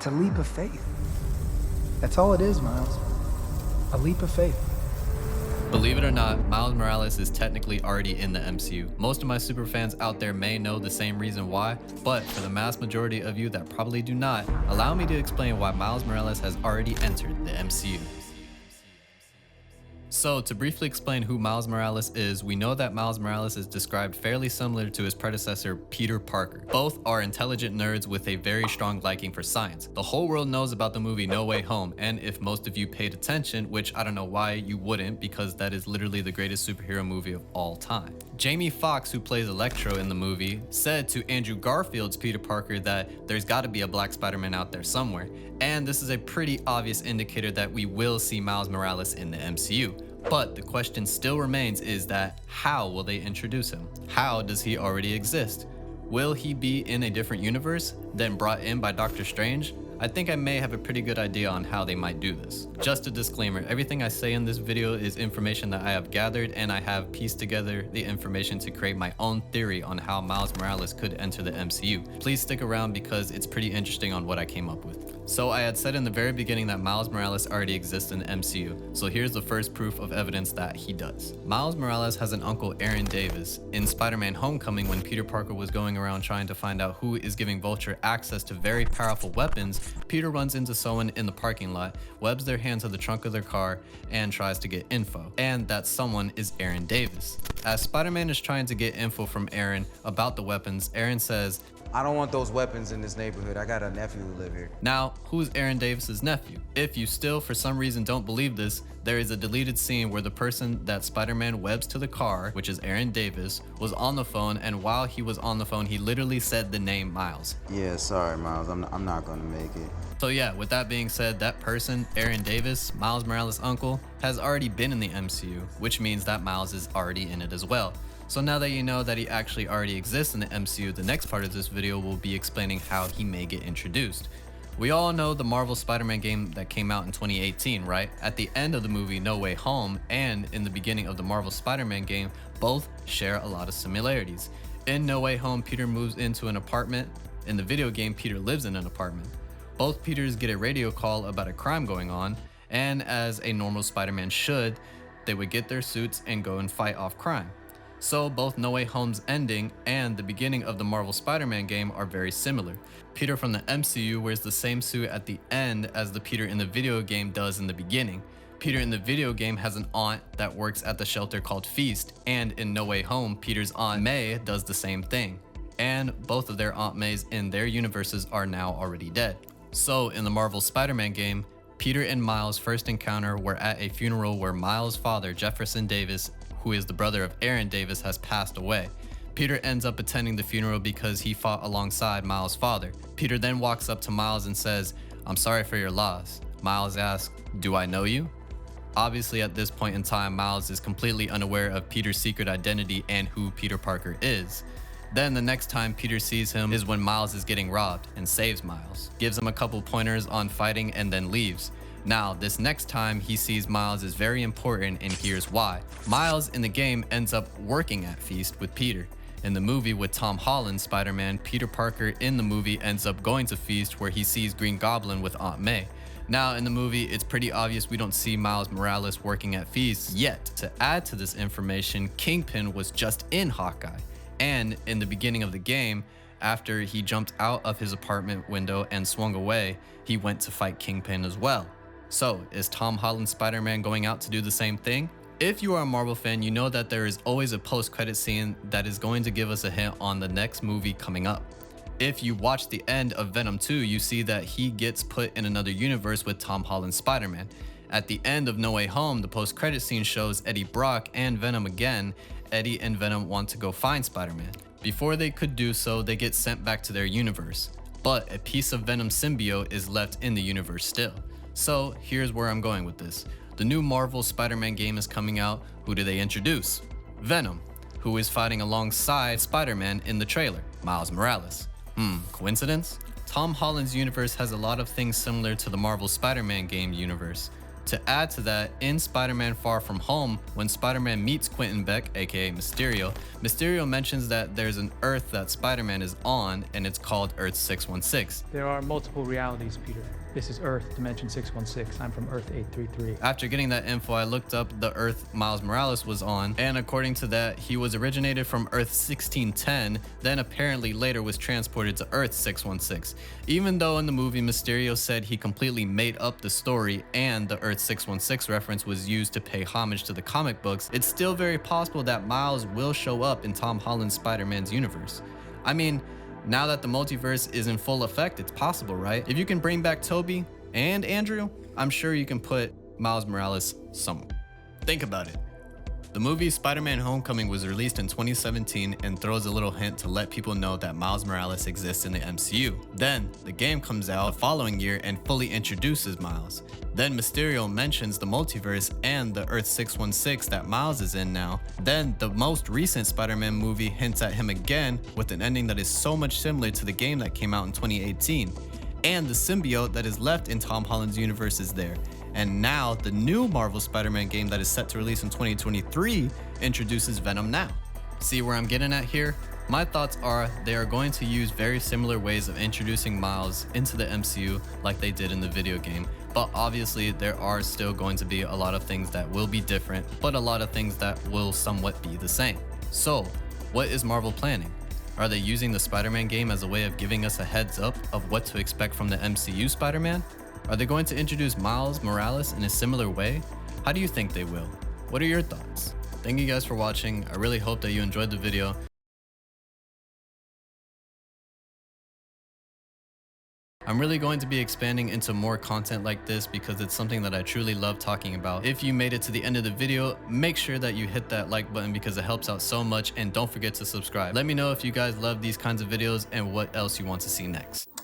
It's a leap of faith. That's all it is, Miles. A leap of faith. Believe it or not, Miles Morales is technically already in the MCU. Most of my super fans out there may know the same reason why, but for the mass majority of you that probably do not, allow me to explain why Miles Morales has already entered the MCU. So to briefly explain who Miles Morales is, we know that Miles Morales is described fairly similar to his predecessor, Peter Parker. Both are intelligent nerds with a very strong liking for science. The whole world knows about the movie No Way Home, and if most of you paid attention, which I don't know why you wouldn't, because that is literally the greatest superhero movie of all time. Jamie Foxx, who plays Electro in the movie, said to Andrew Garfield's Peter Parker that there's got to be a black Spider-Man out there somewhere, and this is a pretty obvious indicator that we will see Miles Morales in the MCU. But the question still remains is that how will they introduce him? How does he already exist? Will he be in a different universe, then brought in by Doctor Strange? I think I may have a pretty good idea on how they might do this. Just a disclaimer, everything I say in this video is information that I have gathered, and I have pieced together the information to create my own theory on how Miles Morales could enter the MCU. Please stick around because it's pretty interesting on what I came up with. So I had said in the very beginning that Miles Morales already exists in the MCU, so here's the first proof of evidence that he does. Miles Morales has an uncle, Aaron Davis. In Spider-Man Homecoming, when Peter Parker was going around trying to find out who is giving Vulture access to very powerful weapons, Peter runs into someone in the parking lot, webs their hand to the trunk of their car, and tries to get info. And that someone is Aaron Davis. As Spider-Man is trying to get info from Aaron about the weapons, Aaron says, "I don't want those weapons in this neighborhood. I got a nephew who live here." Now, who's Aaron Davis's nephew? If you still, for some reason, don't believe this, there is a deleted scene where the person that Spider-Man webs to the car, which is Aaron Davis, was on the phone, and while he was on the phone, he literally said the name Miles. Yeah, sorry, Miles. I'm not gonna make it. So yeah, with that being said, that person, Aaron Davis, Miles Morales' uncle, has already been in the MCU, which means that Miles is already in it as well. So now that you know that he actually already exists in the MCU, the next part of this video will be explaining how he may get introduced. We all know the Marvel Spider-Man game that came out in 2018, right? At the end of the movie No Way Home and in the beginning of the Marvel Spider-Man game, both share a lot of similarities. In No Way Home, Peter moves into an apartment. In the video game, Peter lives in an apartment. Both Peters get a radio call about a crime going on, and as a normal Spider-Man should, they would get their suits and go and fight off crime. So both No Way Home's ending and the beginning of the Marvel Spider-Man game are very similar. Peter from the MCU wears the same suit at the end as the Peter in the video game does in the beginning. Peter in the video game has an aunt that works at the shelter called Feast, and in No Way Home, Peter's Aunt May does the same thing. And both of their Aunt Mays in their universes are now already dead. So in the Marvel Spider-Man game, Peter and Miles' first encounter were at a funeral where Miles' father, Jefferson Davis, who is the brother of Aaron Davis, has passed away. Peter ends up attending the funeral because he fought alongside Miles' father. Peter then walks up to Miles and says, "I'm sorry for your loss." Miles asks, "Do I know you?" Obviously at this point in time, Miles is completely unaware of Peter's secret identity and who Peter Parker is. Then the next time Peter sees him is when Miles is getting robbed and saves Miles, gives him a couple pointers on fighting and then leaves. Now, this next time he sees Miles is very important, and here's why. Miles in the game ends up working at Feast with Peter. In the movie with Tom Holland's Spider-Man, Peter Parker in the movie ends up going to Feast where he sees Green Goblin with Aunt May. Now in the movie, it's pretty obvious we don't see Miles Morales working at Feast yet. To add to this information, Kingpin was just in Hawkeye. And in the beginning of the game, after he jumped out of his apartment window and swung away, he went to fight Kingpin as well. So, is Tom Holland's Spider-Man going out to do the same thing? If you are a Marvel fan, you know that there is always a post-credit scene that is going to give us a hint on the next movie coming up. If you watch the end of Venom 2, you see that he gets put in another universe with Tom Holland's Spider-Man. At the end of No Way Home, the post-credit scene shows Eddie Brock and Venom again. Eddie and Venom want to go find Spider-Man. Before they could do so, they get sent back to their universe. But a piece of Venom's symbiote is left in the universe still. So here's where I'm going with this. The new Marvel Spider-Man game is coming out. Who do they introduce? Venom, who is fighting alongside Spider-Man in the trailer, Miles Morales. Coincidence? Tom Holland's universe has a lot of things similar to the Marvel Spider-Man game universe. To add to that, in Spider-Man Far From Home, when Spider-Man meets Quentin Beck, aka Mysterio, Mysterio mentions that there's an Earth that Spider-Man is on, and it's called Earth 616. There are multiple realities, Peter. This is Earth, Dimension 616. I'm from Earth 833. After getting that info, I looked up the Earth Miles Morales was on, and according to that, he was originated from Earth 1610, then apparently later was transported to Earth 616. Even though in the movie Mysterio said he completely made up the story and the Earth 616 reference was used to pay homage to the comic books, it's still very possible that Miles will show up in Tom Holland's Spider-Man's universe. I mean, now that the multiverse is in full effect, it's possible, right? If you can bring back Toby and Andrew, I'm sure you can put Miles Morales somewhere. Think about it. The movie Spider-Man Homecoming was released in 2017 and throws a little hint to let people know that Miles Morales exists in the MCU. Then, the game comes out the following year and fully introduces Miles. Then Mysterio mentions the multiverse and the Earth 616 that Miles is in now. Then the most recent Spider-Man movie hints at him again with an ending that is so much similar to the game that came out in 2018. And the symbiote that is left in Tom Holland's universe is there. And now the new Marvel Spider-Man game that is set to release in 2023 introduces Venom now. See where I'm getting at here? My thoughts are they are going to use very similar ways of introducing Miles into the MCU like they did in the video game. But obviously there are still going to be a lot of things that will be different, but a lot of things that will somewhat be the same. So, what is Marvel planning? Are they using the Spider-Man game as a way of giving us a heads up of what to expect from the MCU Spider-Man? Are they going to introduce Miles Morales in a similar way? How do you think they will? What are your thoughts? Thank you guys for watching. I really hope that you enjoyed the video. I'm really going to be expanding into more content like this because it's something that I truly love talking about. If you made it to the end of the video, make sure that you hit that like button because it helps out so much, and don't forget to subscribe. Let me know if you guys love these kinds of videos and what else you want to see next.